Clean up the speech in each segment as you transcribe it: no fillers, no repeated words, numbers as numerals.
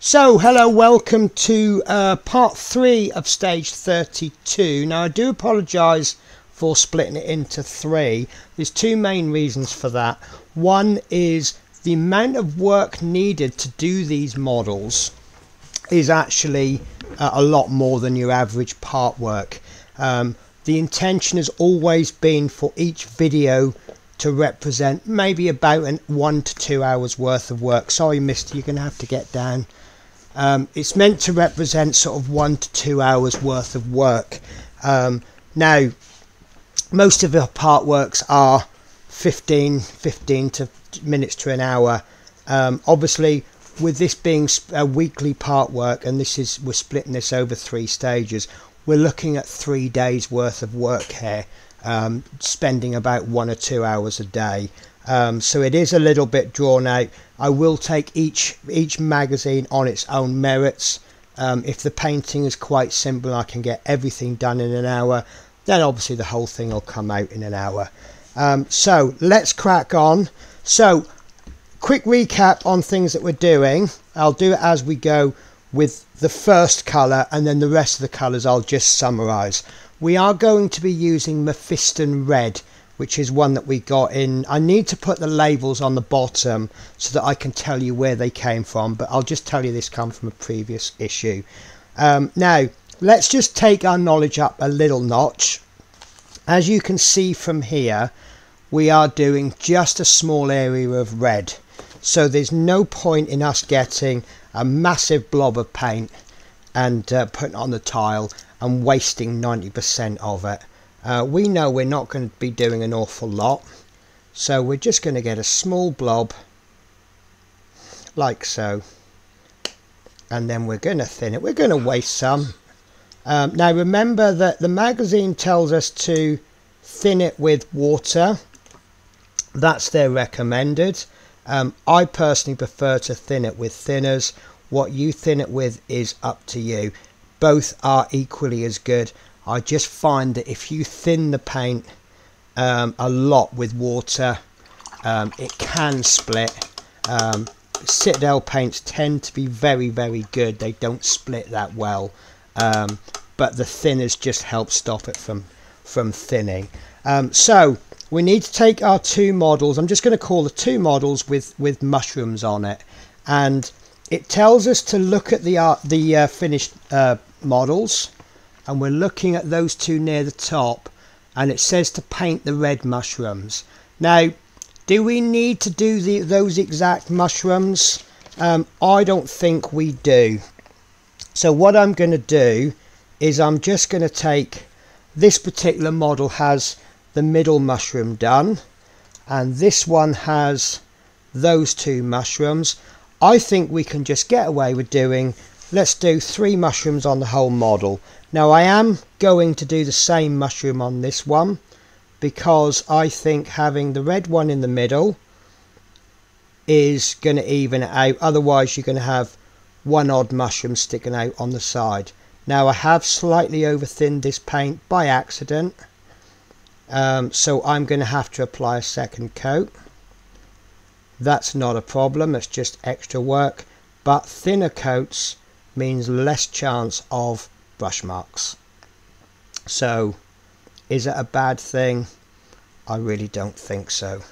So hello, welcome to part 3 of stage 32. Now I do apologise for splitting it into 3. There's two main reasons for that. One is the amount of work needed to do these models is actually a lot more than your average part work. The intention has always been for each video to represent maybe about 1 to 2 hours worth of work. Sorry mister, you're going to have to get down. It's meant to represent sort of 1 to 2 hours worth of work. Now most of the part works are 15 minutes to an hour. Obviously with this being a weekly part work, and we're splitting this over 3 stages, we're looking at 3 days worth of work here, spending about 1 or 2 hours a day. So it is a little bit drawn out. I will take each magazine on its own merits. If the painting is quite simple, I can get everything done in an hour, then obviously the whole thing will come out in an hour. So let's crack on. So quick recap on things that we're doing. I'll do it as we go with the first colour, and then the rest of the colours I'll just summarise. We are going to be using Mephiston Red, which is one that we got in. I need to put the labels on the bottom so that I can tell you where they came from, but I'll just tell you this come from a previous issue. Now let's just take our knowledge up a little notch. As you can see from here, we are doing just a small area of red, so there's no point in us getting a massive blob of paint and putting it on the tile and wasting 90% of it. We know we're not going to be doing an awful lot, so we're just going to get a small blob like so, and then we're going to thin it. We're going to waste some. Now remember that the magazine tells us to thin it with water. That's their recommended. I personally prefer to thin it with thinners. What you thin it with is up to you. Both are equally as good. I just find that if you thin the paint a lot with water, it can split. Citadel paints tend to be very good. They don't split that well, but the thinners just help stop it from thinning. So we need to take our 2 models. I'm just going to call the 2 models with mushrooms on it, and it tells us to look at the finished models. And we're looking at those 2 near the top, and it says to paint the red mushrooms. Now, do we need to do those exact mushrooms? I don't think we do. So what I'm going to do is I'm just going to take this particular model has the middle mushroom done, and this one has those 2 mushrooms. I think we can just get away with doing, let's do 3 mushrooms on the whole model. Now I am going to do the same mushroom on this one, because I think having the red one in the middle is going to even it out. Otherwise you're going to have one odd mushroom sticking out on the side. Now I have slightly over thinned this paint by accident, so I'm going to have to apply a second coat. That's not a problem, it's just extra work, but thinner coats means less chance of brush marks. So is it a bad thing? I really don't think so.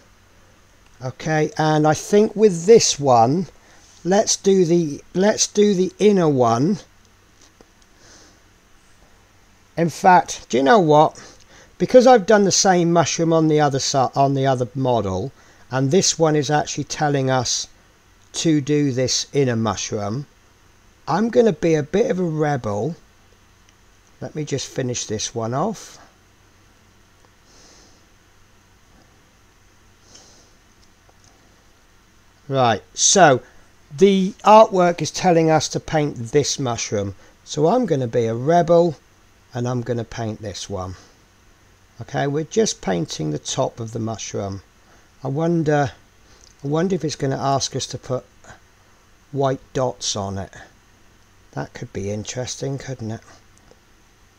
Okay, and I think with this one, let's do the inner one. In fact, do you know what, because I've done the same mushroom on the other side, on the other model, and this one is actually telling us to do this inner mushroom, I'm going to be a bit of a rebel. Let me just finish this one off. Right, so the artwork is telling us to paint this mushroom, so I'm going to be a rebel and I'm going to paint this one. Okay, we're just painting the top of the mushroom. I wonder if it's going to ask us to put white dots on it. That could be interesting, couldn't it?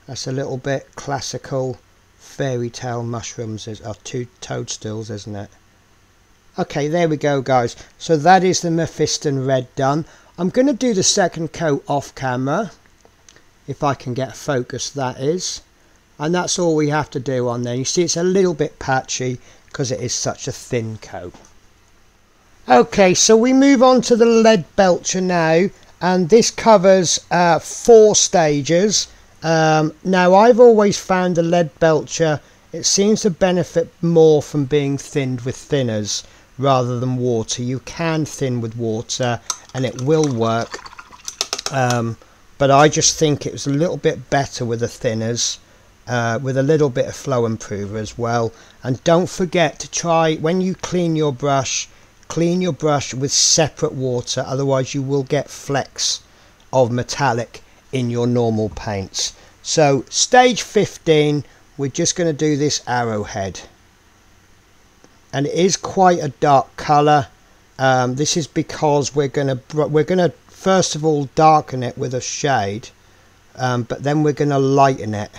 That's a little bit classical fairy tale mushrooms, or 2 toadstools, isn't it? Okay, there we go guys. So that is the Mephiston Red done. I'm going to do the second coat off camera, if I can get focus, that is. And that's all we have to do on there. You see it's a little bit patchy because it is such a thin coat. Okay, so we move on to the Leadbelcher now, and this covers 4 stages. Now I've always found the Leadbelcher, it seems to benefit more from being thinned with thinners rather than water. You can thin with water and it will work, but I just think it was a little bit better with the thinners, with a little bit of flow improver as well. And don't forget to try, when you clean your brush with separate water, otherwise you will get flecks of metallic in your normal paints. So stage 15, we're just going to do this arrowhead, and it is quite a dark colour. This is because we're going to first of all darken it with a shade, but then we're going to lighten it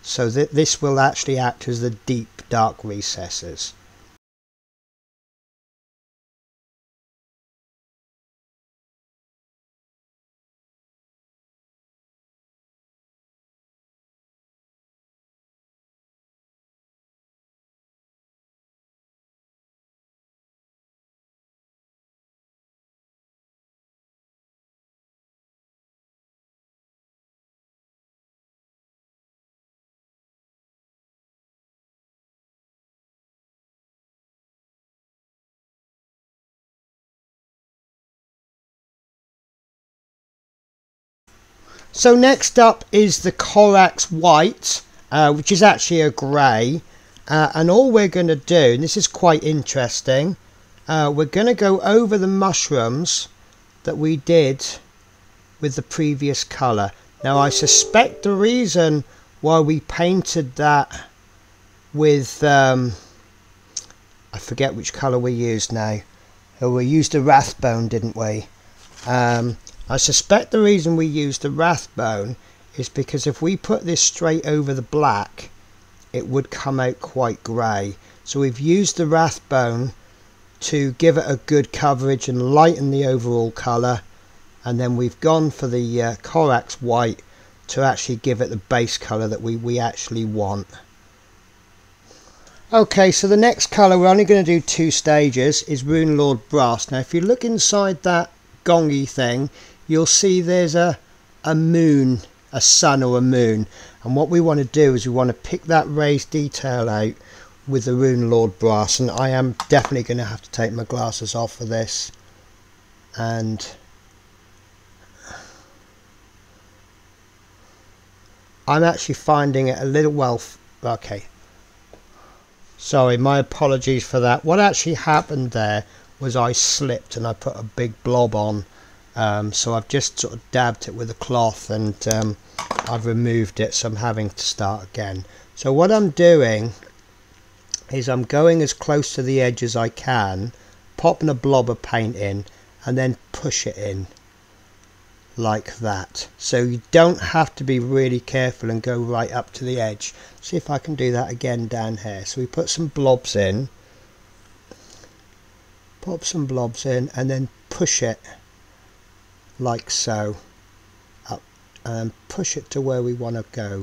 so that this will actually act as the deep dark recesses. So next up is the Corax White, which is actually a grey, and all we're going to do, and this is quite interesting, we're going to go over the mushrooms that we did with the previous colour. Now I suspect the reason why we painted that with, I forget which colour we used now. We used a Rathbone, didn't we? I suspect the reason we used the Rathbone is because if we put this straight over the black, it would come out quite grey. So we've used the Rathbone to give it a good coverage and lighten the overall colour, and then we've gone for the Corax White to actually give it the base colour that we actually want. Okay, so the next colour, we're only going to do 2 stages, is Runelord Brass. Now if you look inside that gongy thing, you'll see there's a moon, a sun or a moon, and what we want to do is we want to pick that raised detail out with the Runelord Brass. And I am definitely going to have to take my glasses off for this, and I'm actually finding it a little okay, sorry, my apologies for that. What actually happened there was I slipped and I put a big blob on, so I've just sort of dabbed it with a cloth, and I've removed it, so I'm having to start again. So what I'm doing is I'm going as close to the edge as I can, popping a blob of paint in, and then push it in like that. So you don't have to be really careful and go right up to the edge. See if I can do that again down here. So we put some blobs in, pop some blobs in, and then push it like so up, and push it to where we want to go.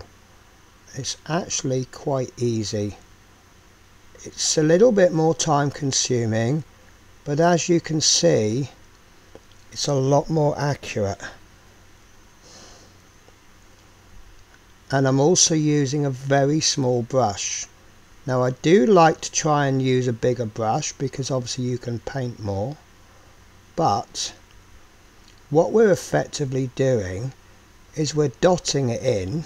It's actually quite easy. It's a little bit more time consuming, but as you can see, it's a lot more accurate. And I'm also using a very small brush. Now I do like to try and use a bigger brush because obviously you can paint more, but what we're effectively doing is we're dotting it in,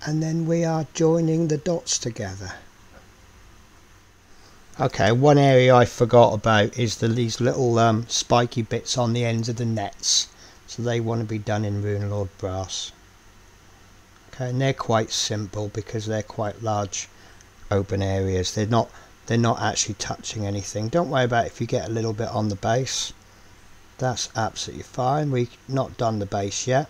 and then we are joining the dots together. Okay, one area I forgot about is these little spiky bits on the ends of the nets, so they want to be done in Runelord Brass. Okay, and they're quite simple because they're quite large open areas. They're not actually touching anything. Don't worry about if you get a little bit on the base. That's absolutely fine. We've not done the base yet.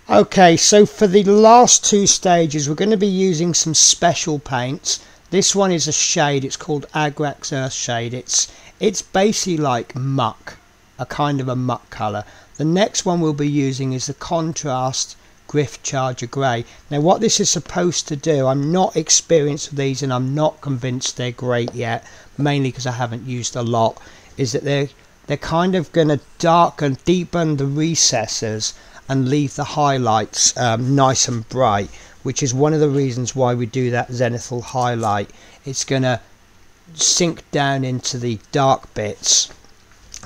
Okay, so for the last 2 stages we're going to be using some special paints. This one is a shade, it's called Agrax Earth Shade. It's basically like muck. a kind of a muck colour. The next one we'll be using is the Contrast Gryph-Charger Grey. Now what this is supposed to do, I'm not experienced with these and I'm not convinced they're great yet, mainly because I haven't used a lot, is that they're kind of going to darken, deepen the recesses and leave the highlights nice and bright, which is one of the reasons why we do that zenithal highlight. It's going to sink down into the dark bits,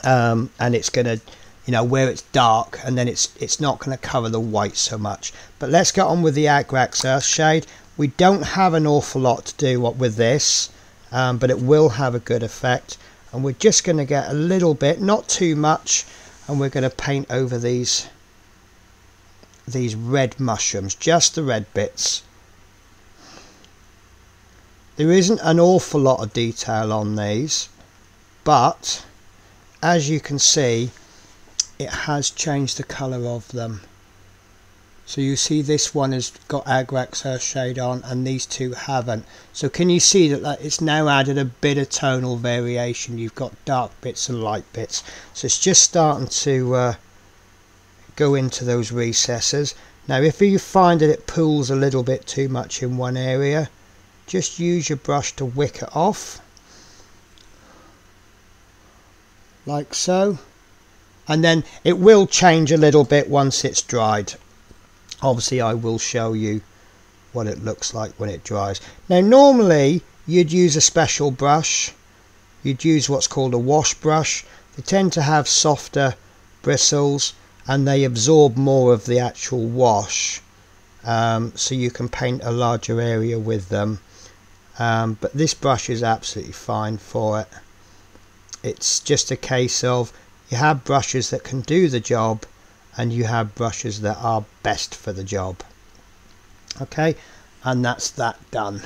and it's going to, you know, where it's dark, and then it's not going to cover the white so much. But let's get on with the Agrax Earthshade. We don't have an awful lot to do with this, but it will have a good effect. And we're just going to get a little bit, not too much, and we're going to paint over these red mushrooms, just the red bits. There isn't an awful lot of detail on these, but as you can see, it has changed the colour of them. So you see this one has got Agrax Earthshade on and these two haven't. So can you see that it's now added a bit of tonal variation? You've got dark bits and light bits. So it's just starting to go into those recesses. Now if you find that it pools a little bit too much in one area, just use your brush to wick it off. Like so. And then it will change a little bit once it's dried. Obviously I will show you what it looks like when it dries. Now normally you'd use a special brush. You'd use what's called a wash brush. They tend to have softer bristles and they absorb more of the actual wash, so you can paint a larger area with them. But this brush is absolutely fine for it. It's just a case of you have brushes that can do the job and you have brushes that are best for the job. Okay, and that's that done.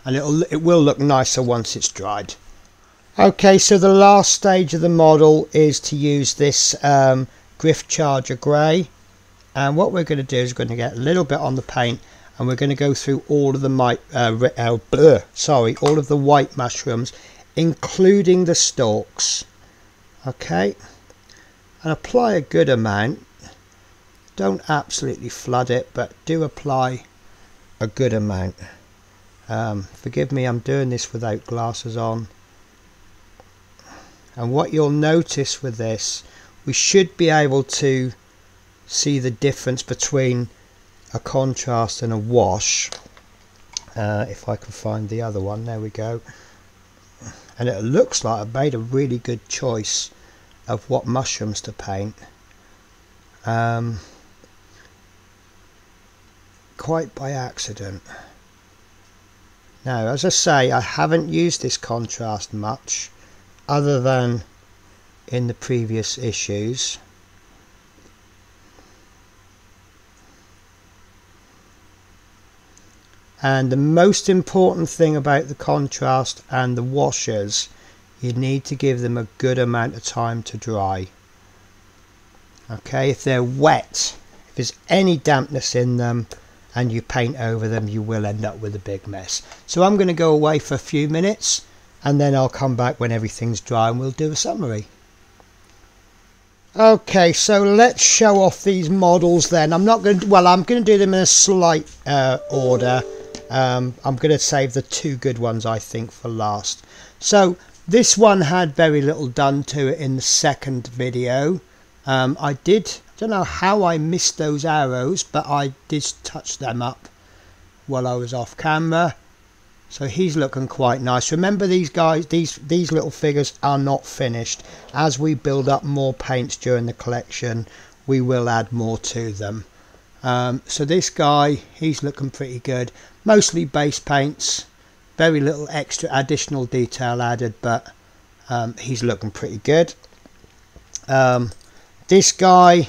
And it will look nicer once it's dried. Okay, so the last stage of the model is to use this Gryph-Charger Grey. And what we're going to do is we're going to get a little bit on the paint and we're going to go through all of the all of the white mushrooms, including the stalks. Okay, and apply a good amount. Don't absolutely flood it, but do apply a good amount. Forgive me, I'm doing this without glasses on. And what you'll notice with this, we should be able to see the difference between a contrast and a wash. If I can find the other one, there we go. And it looks like I've made a really good choice of what mushrooms to paint. Quite by accident. Now, as I say, I haven't used this contrast much, other than in the previous issues. And the most important thing about the contrast and the washes, you need to give them a good amount of time to dry. Okay, if they're wet, if there's any dampness in them and you paint over them, you will end up with a big mess. So I'm going to go away for a few minutes and then I'll come back when everything's dry and we'll do a summary. Okay, so let's show off these models then. I'm going to do them in a slight order. I'm going to save the two good ones, I think, for last. So this one had very little done to it in the second video. I don't know how I missed those arrows, but I did touch them up while I was off camera. So he's looking quite nice. Remember, these guys, these little figures are not finished. As we build up more paints during the collection, we will add more to them. So this guy, he's looking pretty good. Mostly base paints, very little extra additional detail added, but he's looking pretty good. This guy,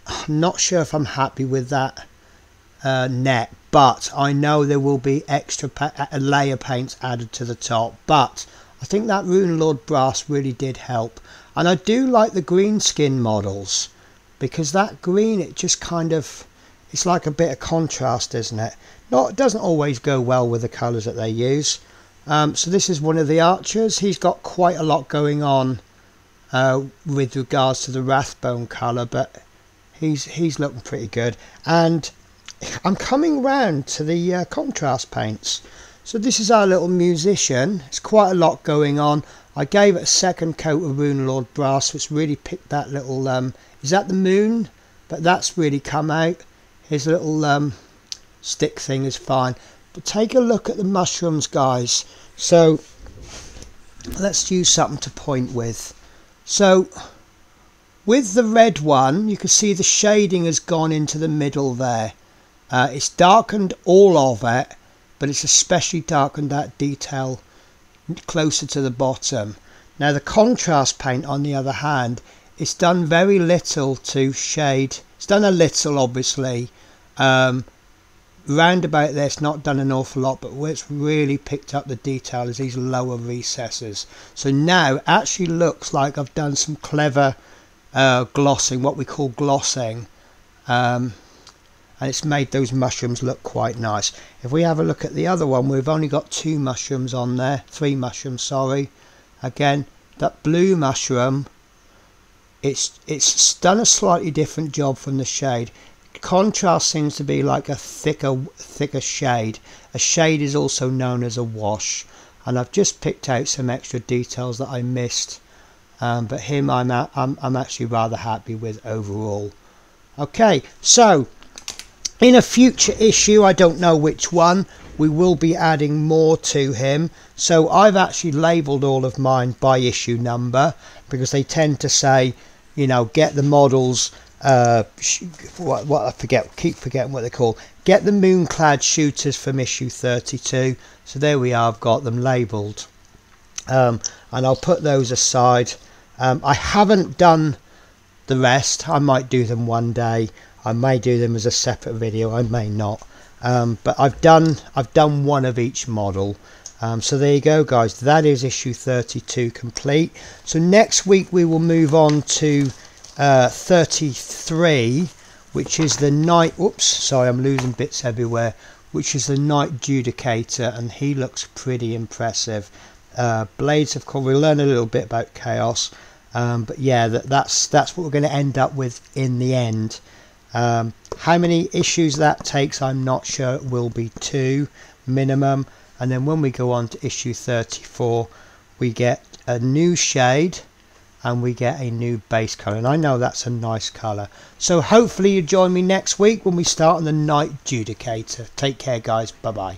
I'm not sure if I'm happy with that net, but I know there will be extra layer paints added to the top. But I think that Rune Lord brass really did help, and I do like the green skin models, because that green, it just kind of, it's like a bit of contrast, isn't it? It doesn't always go well with the colours that they use. So this is one of the archers. He's got quite a lot going on with regards to the Rathbone colour, but he's looking pretty good. And I'm coming round to the contrast paints. So this is our little musician. It's quite a lot going on. I gave it a second coat of Runelord Brass, so it's really picked that little is that the moon? But that's really come out. His little stick thing is fine. But take a look at the mushrooms, guys. So let's use something to point with. So with the red one, you can see the shading has gone into the middle there. It's darkened all of it, but it's especially darkened that detail closer to the bottom. Now the contrast paint, on the other hand, it's done very little to shade. It's done a little, obviously. Round about there, it's not done an awful lot, but where it's really picked up the detail is these lower recesses. So now it actually looks like I've done some clever glossing, what we call glossing. And it's made those mushrooms look quite nice. If we have a look at the other one, we've only got 2 mushrooms on there, 3 mushrooms, sorry. Again, that blue mushroom, it's done a slightly different job from the shade. Contrast seems to be like a thicker shade. A shade is also known as a wash, and I've just picked out some extra details that I missed. But him, I'm actually rather happy with overall. Okay, so in a future issue, I don't know which one, we will be adding more to him. So I've actually labelled all of mine by issue number, because they tend to say, you know, get the models, what I forget, keep forgetting what they're called. Get the Moonclad shooters from issue 32. So there we are, I've got them labelled. And I'll put those aside. I haven't done the rest. I might do them one day. I may do them as a separate video, I may not. But I've done one of each model. So there you go, guys, that is issue 32 complete. So next week we will move on to 33, which is the Night, oops, sorry, I'm losing bits everywhere, which is the Night Judicator, and he looks pretty impressive. Blades, of course, we'll learn a little bit about Chaos, but yeah, that's what we're going to end up with in the end. How many issues that takes, I'm not sure. It will be 2 minimum, and then when we go on to issue 34, we get a new shade and we get a new base colour, and I know that's a nice colour. So hopefully you join me next week when we start on the Night Judicator. Take care, guys. Bye bye.